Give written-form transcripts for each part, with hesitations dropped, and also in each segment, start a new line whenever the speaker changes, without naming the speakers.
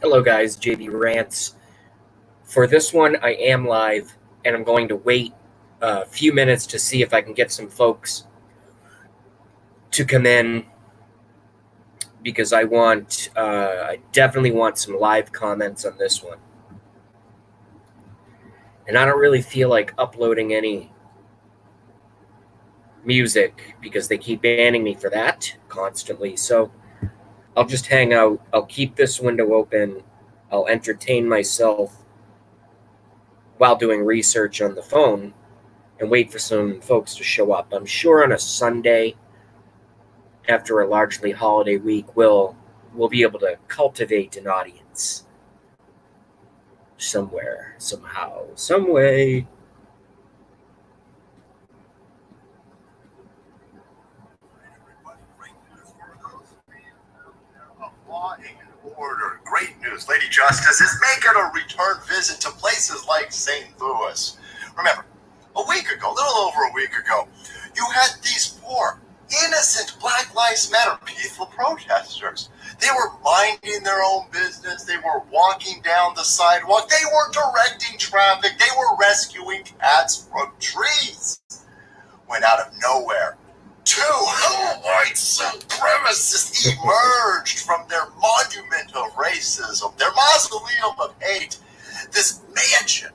Hello guys, Jaybee rants. For this one, I am live, and I'm going to wait a few minutes to see if I can get some folks to come in because I definitely want some live comments on this one. And I don't really feel like uploading any music because they keep banning me for that constantly. So I'll just hang out. I'll keep this window open. I'll entertain myself while doing research on the phone and wait for some folks to show up. I'm sure on a Sunday after a largely holiday week, we'll be able to cultivate an audience somewhere, somehow, some way.
Law and order. Great news. Lady Justice is making a return visit to places like St. Louis. Remember, a little over a week ago, you had these poor, innocent Black Lives Matter peaceful protesters. They were minding their own business. They were walking down the sidewalk. They were directing traffic. They were rescuing cats from trees. When out of nowhere, two white supremacists emerged from their monument of racism, their mausoleum of hate, this mansion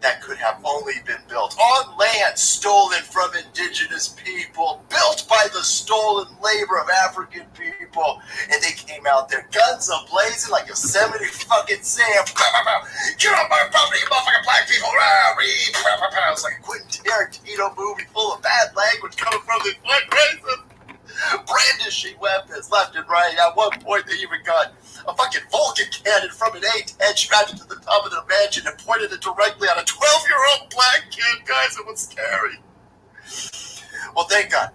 that could have only been built on land stolen from indigenous people, built by the stolen labor of African people, and they came out there, guns a-blazing like Yosemite fucking Sam. Get off my property, you motherfucking black people! It was like a Quentin Tarantino movie full of bad language coming from the white racists, brandishing weapons left and right. At one point, they even got a fucking Vulcan cannon from an A-10 strapped it to the top of their mansion and pointed it directly at a 12-year-old black kid. Guys, it was scary. Well, thank God.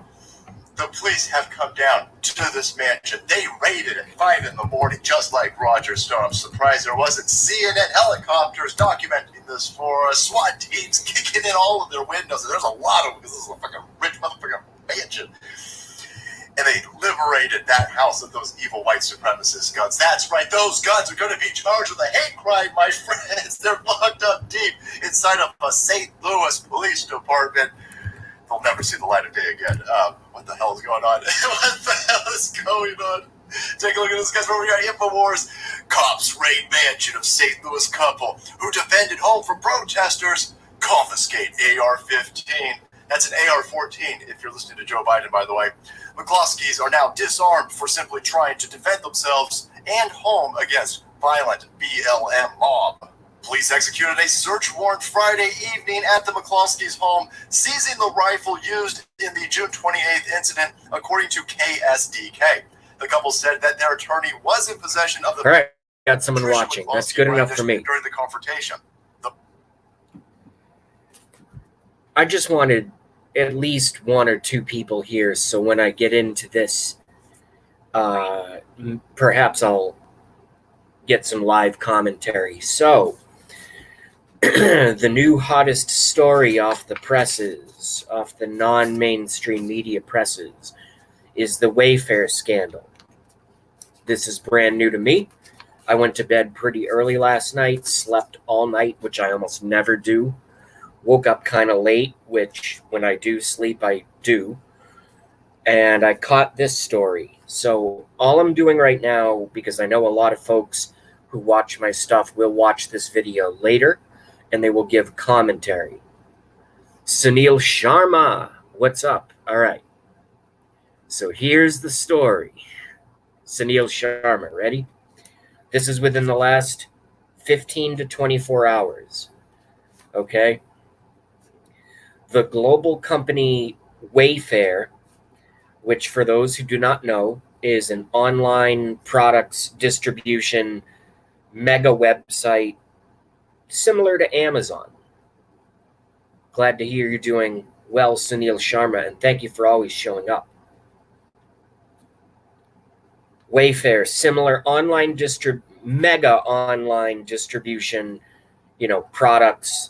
The police have come down to this mansion. They raided at 5 in the morning, just like Roger Stone. I'm surprised there wasn't CNN helicopters documenting this for us. SWAT teams kicking in all of their windows. And there's a lot of them because this is a fucking rich motherfucking mansion. And they liberated that house of those evil white supremacist guns. That's right, those guns are going to be charged with a hate crime, my friends. They're locked up deep inside of a St. Louis police department. They'll never see the light of day again. What the hell is going on? What the hell is going on? Take a look at this, guys. Over here at InfoWars. Cops raid mansion of St. Louis couple who defended home from protesters. Confiscate AR-15. That's an AR-14 if you're listening to Joe Biden, by the way. McCloskeys are now disarmed for simply trying to defend themselves and home against violent BLM mob. Police executed a search warrant Friday evening at the McCloskeys' home, seizing the rifle used in the June 28th incident, according to KSDK. The couple said that their attorney was in possession of the...
All right, got someone watching. That's good enough for me.
During the confrontation.
I just wanted at least one or two people here, so when I get into this, perhaps I'll get some live commentary. So, the new hottest story off the presses, off the non-mainstream media presses, is the Wayfair scandal. This is brand new to me. I went to bed pretty early last night, slept all night, which I almost never do. Woke up kind of late, which when I do sleep, I do. And I caught this story. So all I'm doing right now, because I know a lot of folks who watch my stuff will watch this video later, and they will give commentary. Sunil Sharma, what's up? All right. So here's the story. Sunil Sharma, ready? This is within the last 15 to 24 hours. Okay? The global company Wayfair, which for those who do not know, is an online products distribution mega website similar to Amazon. Glad to hear you're doing well, Sunil Sharma, and thank you for always showing up. Wayfair, similar online mega online distribution, products,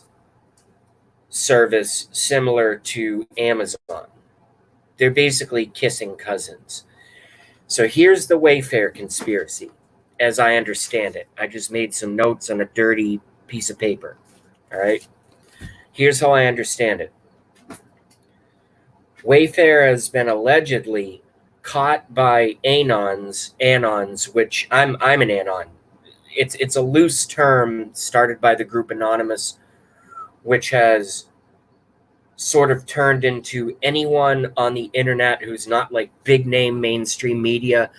service similar to Amazon. They're basically kissing cousins. So here's the Wayfair conspiracy. as I understand it. I just made some notes on a dirty piece of paper. All right. Here's how I understand it. Wayfair has been allegedly caught by anons, which I'm an anon. It's a loose term started by the group Anonymous, which has sort of turned into anyone on the internet who's not like big name mainstream media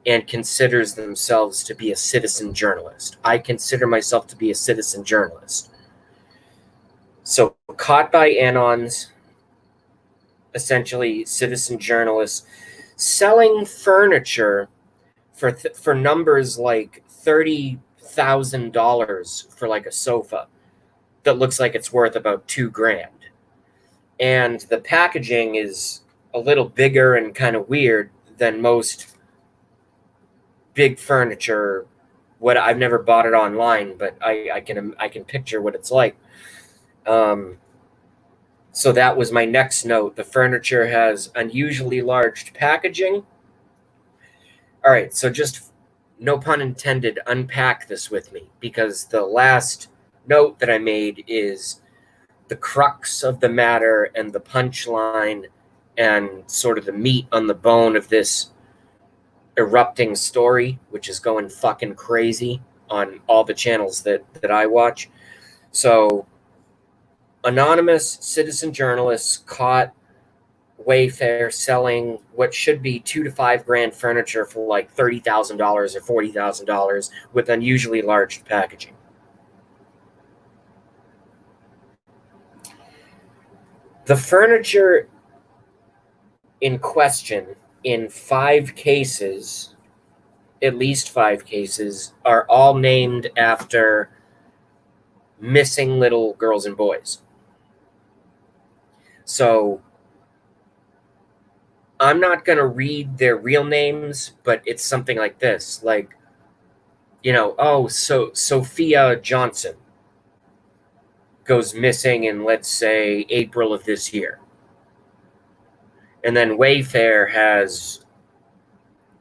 and considers themselves to be a citizen journalist. I consider myself to be a citizen journalist. So caught by anons, essentially citizen journalists, selling furniture for numbers like $30,000 for like a sofa that looks like it's worth about $2,000. And the packaging is a little bigger and kind of weird than most big furniture. What I've never bought it online, but I can picture what it's like. So that was my next note. The furniture has unusually large packaging. All right, so just no pun intended, unpack this with me, because the last note that I made is the crux of the matter and the punchline and sort of the meat on the bone of this erupting story, which is going fucking crazy on all the channels that I watch. So anonymous citizen journalists caught Wayfair selling what should be $2,000 to $5,000 furniture for like $30,000 or $40,000 with unusually large packaging. The furniture in question, in 5 cases, at least 5 cases, are all named after missing little girls and boys. So I'm not going to read their real names, but it's something like this. Like, so Sophia Johnson goes missing in, let's say, April of this year. And then Wayfair has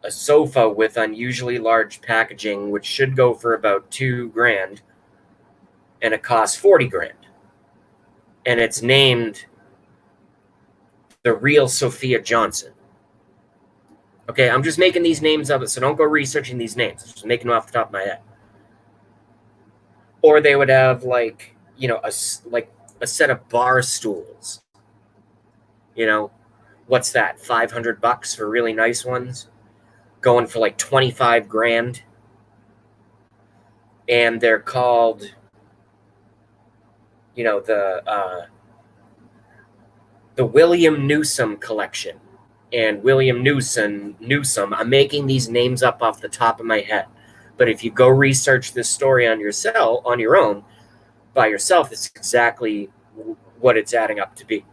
a sofa with unusually large packaging, which should go for about $2,000, and it costs $40,000. And it's named the real Sophia Johnson. Okay, I'm just making these names up, so don't go researching these names. I'm just making them off the top of my head. Or they would have a set of bar stools. What's that? $500 for really nice ones, going for like $25,000, and they're called, the William Newsom collection. And William Newsom, I'm making these names up off the top of my head. But if you go research this story on your own, by yourself, it's exactly what it's adding up to be.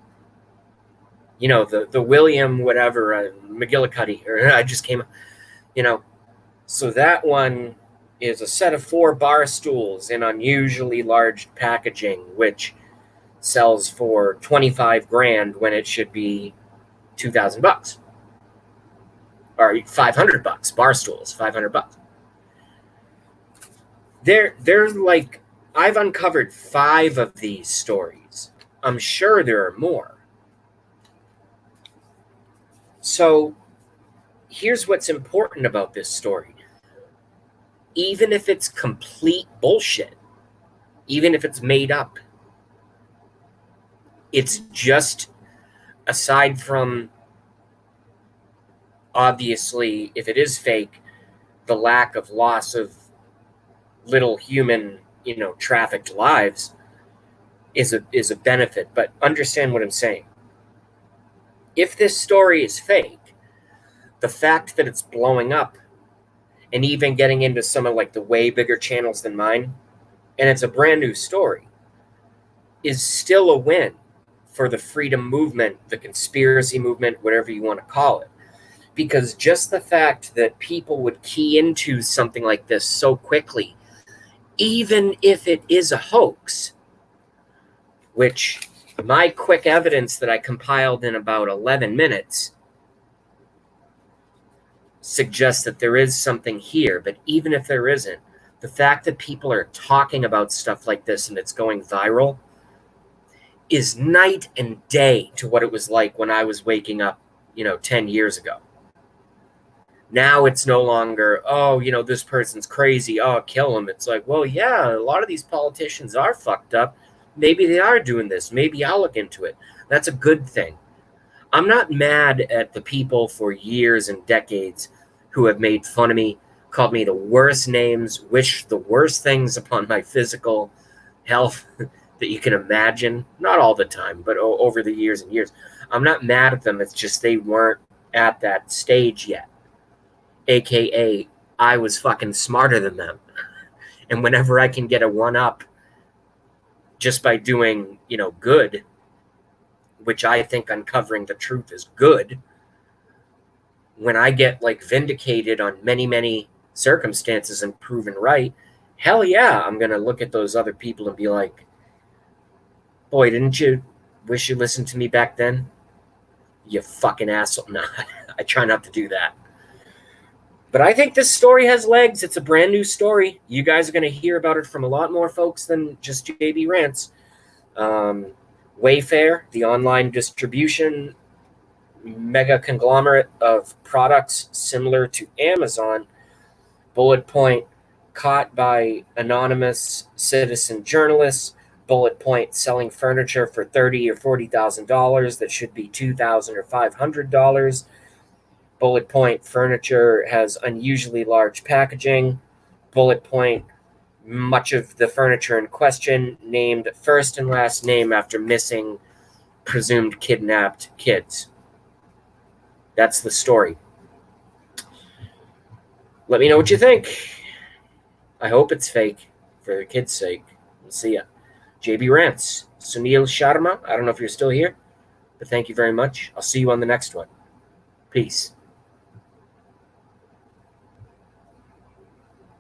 The William whatever, McGillicuddy, or I just came, So that one is a set of 4 bar stools in unusually large packaging, which sells for $25,000 when it should be $2,000 or $500. Bar stools, $500. There's like, I've uncovered 5 of these stories. I'm sure there are more. So here's what's important about this story. Even if it's complete bullshit, even if it's made up, it's just, aside from, obviously, if it is fake, the lack of loss of little human, trafficked lives is a benefit. But understand what I'm saying. If this story is fake, the fact that it's blowing up and even getting into some of like the way bigger channels than mine, and it's a brand new story, is still a win for the freedom movement, the conspiracy movement, whatever you want to call it. Because just the fact that people would key into something like this so quickly, even if it is a hoax, which my quick evidence that I compiled in about 11 minutes suggests that there is something here. But even if there isn't, the fact that people are talking about stuff like this and it's going viral is night and day to what it was like when I was waking up, 10 years ago. Now it's no longer, oh, this person's crazy, oh, kill him. It's like, well, yeah, a lot of these politicians are fucked up. Maybe they are doing this. Maybe I'll look into it. That's a good thing. I'm not mad at the people for years and decades who have made fun of me, called me the worst names, wished the worst things upon my physical health that you can imagine. Not all the time, but over the years and years. I'm not mad at them. It's just they weren't at that stage yet. AKA, I was fucking smarter than them. And whenever I can get a one-up just by doing, good, which I think uncovering the truth is good, when I get vindicated on many, many circumstances and proven right, hell yeah, I'm going to look at those other people and be like, boy, didn't you wish you listened to me back then? You fucking asshole. No, I try not to do that. But I think this story has legs. It's a brand new story. You guys are going to hear about it from a lot more folks than just Jaybee Rants. Wayfair, the online distribution mega conglomerate of products similar to Amazon. Bullet point, caught by anonymous citizen journalists. Bullet point, selling furniture for $30,000 or $40,000 that should be $2,000 or $500. Bullet point, furniture has unusually large packaging. Bullet point, much of the furniture in question named first and last name after missing, presumed kidnapped kids. That's the story. Let me know what you think. I hope it's fake for the kids' sake. We'll see ya. Jaybee Rants. Sunil Sharma. I don't know if you're still here, but thank you very much. I'll see you on the next one. Peace.